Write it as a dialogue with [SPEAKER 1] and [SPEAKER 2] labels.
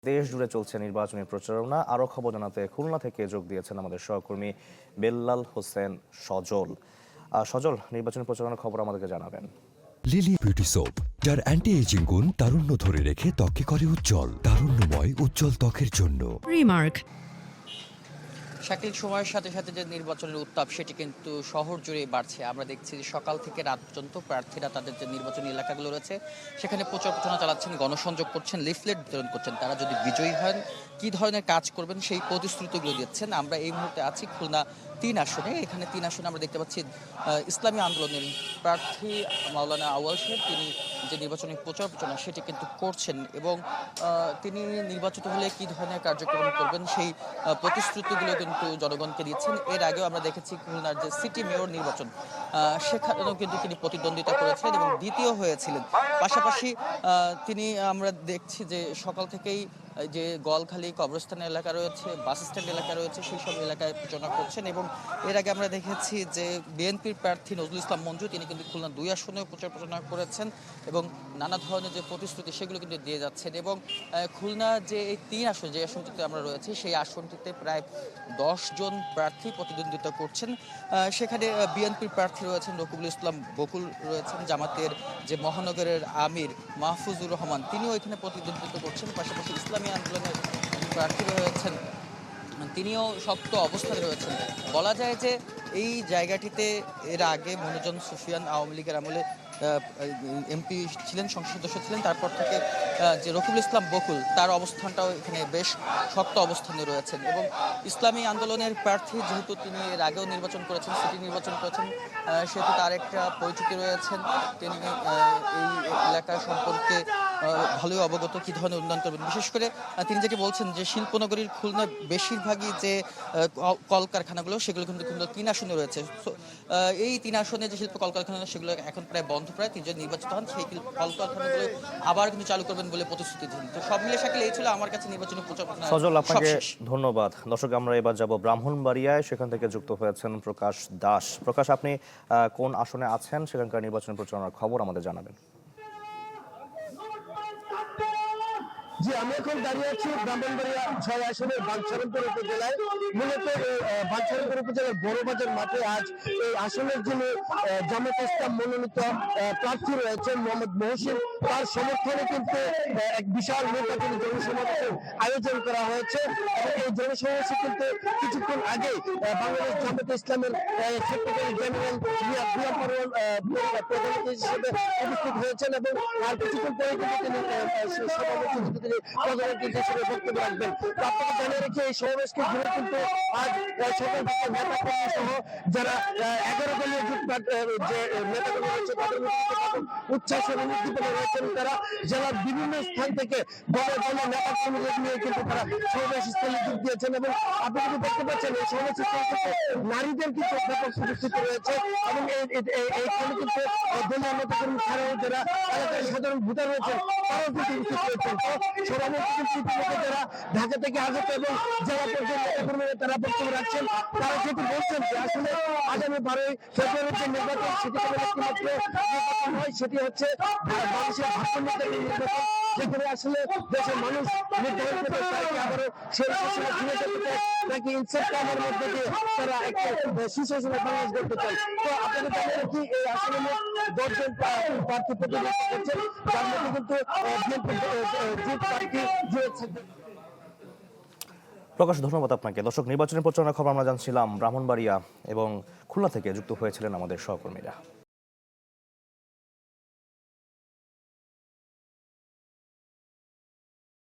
[SPEAKER 1] দেশ জুড়ে চলছে নির্বাচনী প্রচারণা। আরও খবর জানাতে খুলনা থেকে যোগ দিয়েছেন আমাদের সহকর্মী বেল্লাল হোসেন সজল। সজল, নির্বাচনী প্রচারণার খবর আমাদেরকে জানাবেন।
[SPEAKER 2] লিলি বিউটি সোপ, যার অ্যান্টি এজিং গুণ তারুণ্য ধরে রেখে ত্বককে করে উজ্জ্বল। তারুণ্যময় উজ্জ্বল ত্বকের জন্য
[SPEAKER 3] রিমার্ক।
[SPEAKER 4] শাকিল, সময়ের সাথে সাথে যে নির্বাচনের উত্তাপ সেটি কিন্তু শহর জুড়ে বাড়ছে। আমরা দেখছি যে সকাল থেকে রাত পর্যন্ত প্রার্থীরা তাদের যে নির্বাচনী এলাকাগুলো রয়েছে সেখানে প্রচার প্রচারণা চালাচ্ছেন, গণসংযোগ করছেন, লিফলেট বিতরণ করছেন। তারা যদি বিজয়ী হন কী ধরনের কাজ করবেন সেই প্রতিশ্রুতিগুলো দিচ্ছেন। আমরা এই মুহূর্তে আছি খুলনা ৩ আসনে। এখানে ৩ আসনে আমরা দেখতে পাচ্ছি ইসলামী আন্দোলনের প্রার্থী মাওলানা আউয়াল সাহেব, তিনি যে নির্বাচনী প্রচার প্রচারণা সেটি কিন্তু করছেন এবং তিনি নির্বাচিত হলে কী ধরনের কার্যক্রম করবেন সেই প্রতিশ্রুতিগুলো কিন্তু জনগণকে দিচ্ছেন। এর আগেও আমরা দেখেছি খুলনার যে সিটি মেয়র নির্বাচন সেখানেও কিন্তু তিনি প্রতিদ্বন্দ্বিতা করেছিলেন এবং দ্বিতীয় হয়েছিলেন। পাশাপাশি তিনি আমরা দেখছি যে সকাল থেকেই যে গোয়ালখালী কবরস্থান এলাকা রয়েছে, বাস স্ট্যান্ড এলাকা রয়েছে, সেই সব এলাকায় প্রচারণা করছেন এবং এর আগে আমরা দেখেছি যে বিএনপির প্রার্থী নজরুল ইসলাম মঞ্জু তিনি কিন্তু খুলনা ২ আসনেও প্রচারণা করেছেন এবং নানা ধরনের যে প্রতিশ্রুতি সেগুলো কিন্তু দিয়ে যাচ্ছেন। এবং খুলনা যে এই ৩ আসন, যে আসনটিতে আমরা রয়েছি সেই আসনটিতে প্রায় ১০ জন প্রার্থী প্রতিদ্বন্দ্বিতা করছেন। সেখানে বিএনপির প্রার্থী রয়েছেন রকিবুল ইসলাম বকুল, রয়েছেন জামাতের যে মহানগরের আমির মাহফুজুর রহমান, তিনিও এখানে প্রতিদ্বন্দ্বিতা করছেন। পাশাপাশি ইসলামী আন্দোলনের প্রার্থী রয়েছেন, তিনিও শক্ত অবস্থানে রয়েছেন। বলা যায় যে এই জায়গাটিতে এর আগে মনোজন সুফিয়ান আওয়ামী লীগের আমলে এমপি ছিলেন, সংসদ সদস্য ছিলেন। তারপর থেকে যে রকিবুল ইসলাম বকুল, তার অবস্থানটাও এখানে বেশ শক্ত অবস্থানে রয়েছেন এবং ইসলামী আন্দোলনের প্রার্থী যেহেতু তিনি এর আগেও নির্বাচন করেছেন, সিটি নির্বাচন করেছেন, সেহেতু তার একটা পরিচিতি রয়েছেন। তিনি এই এলাকা সম্পর্কে ভালোই অবগত, কী ধরনের উন্নয়ন করবেন। বিশেষ করে তিনি যেটি বলছেন যে শিল্পনগরীর খুলনা বেশিরভাগই যে কলকারখানাগুলো সেগুলো কিন্তু খুলনা ৩ আসনে রয়েছে। এই ৩ আসনে যে শিল্প কলকারখানা সেগুলো এখন প্রায় বন্ধ। প্রায় তিনি যদি নির্বাচিত হন সেই কলকারখানাগুলো আবার কিন্তু চালু করবেন বলে প্রতিশ্রুতি দিন। তো সব মিলে শাকিল এই ছিল আমার কাছে নির্বাচনী প্রচার।
[SPEAKER 1] সজল, আপনাকে ধন্যবাদ। দর্শক, আমরা এবার যাব ব্রাহ্মণবাড়িয়ায়। সেখান থেকে যুক্ত হয়েছেন প্রকাশ দাস। প্রকাশ, আপনি কোন আসনে আছেন, সেখানকার নির্বাচনী প্রচারণার খবর আমাদের জানাবেন।
[SPEAKER 5] জি, আমি এখন দাঁড়িয়ে আছি ব্রাহ্মণবাড়িয়া ৬ আসনের বাঞ্ছারামপুর উপজেলায়। মূলত বাঞ্ছারামপুর উপজেলার বড়বাজার মাঠে আজ এই আসনের যিনি জামাত ইসলাম মনোনীত প্রার্থী রয়েছেন মোহাম্মদ মহসিন, তার সমর্থনে কিন্তু এক বিশাল নির্বাচনী জনসমাবেশের আয়োজন করা হয়েছে এবং এই জনসমাবেশে কিন্তু কিছুক্ষণ আগে বাংলাদেশ জামাত ইসলামের সেক্রেটারি জেনারেল মিয়া পারওয়ান প্রধান অতিথি হিসেবে উপস্থিত হয়েছেন এবং আর কিছুক্ষণ পরে কিন্তু তিনি সভাপতি প্রধান অতিথি হিসেবে বক্তব্য রাখবেন। তো আপনাকে জানিয়ে রেখে এই সমাবেশকে ঘিরে কিন্তু আজ সকল থেকে নেতা কর্মী সহ যারা 11 দলীয় জোট যে নেতাকর্মী রয়েছে তাদের মধ্যে উচ্ছ্বাস এবং উদ্দীপনা রয়েছেন। তারা জেলার বিভিন্ন স্থান থেকে দলে দলে নেতা কর্মীদের নিয়ে কিন্তু তারা সমাবেশ স্থলে যোগ দিয়েছেন এবং আপনি কিন্তু দেখতে পাচ্ছেন এই সমাবেশ স্থলে কিন্তু নারীদের কিন্তু ব্যাপক উপস্থিতি রয়েছে এবং এইখানে কিন্তু দলীয় নেতা কর্মী ছাড়াও যারা এলাকার সাধারণ ভোটার রয়েছেন তারাও কিন্তু উপস্থিত রয়েছেন। তো সভাপতি কিন্তু ইতিমধ্যে যারা ঢাকা থেকে আগত এবং জেলা পর্যায়ের নেতা কর্মীরা তারা বক্তব্য রাখছেন, তারা যেটি বলছেন যে আসলে আগামী 12ই ফেব্রুয়ারির যে নির্বাচন সেটি কেবল একটিমাত্র নির্বাচন নয়, সেটি হচ্ছে বাংলাদেশের ভারসাম্যের নির্বাচন, যেখানে আসলে দেশের মানুষ নির্ধারণ করতে চায় আবারও সেই শাসনে ফিরে যেতে চায় নাকি ইনসাফ কামের মধ্যে দিয়ে তারা একটা সুশাসনের বাংলাদেশ গড়তে চায়। তো আপনাদের জানিয়ে রাখি এই আসলে 10 জন প্রার্থী প্রতিযোগিতা করছেন, যার মধ্যে কিন্তু জোট প্রার্থী রয়েছে।
[SPEAKER 1] প্রকাশ, ধন্যবাদ আপনাকে। দর্শক, নির্বাচনী প্রচারণার খবর আমরা জানছিলাম ব্রাহ্মণবাড়িয়া এবং খুলনা থেকে যুক্ত হয়েছিলেন আমাদের সহকর্মীরা।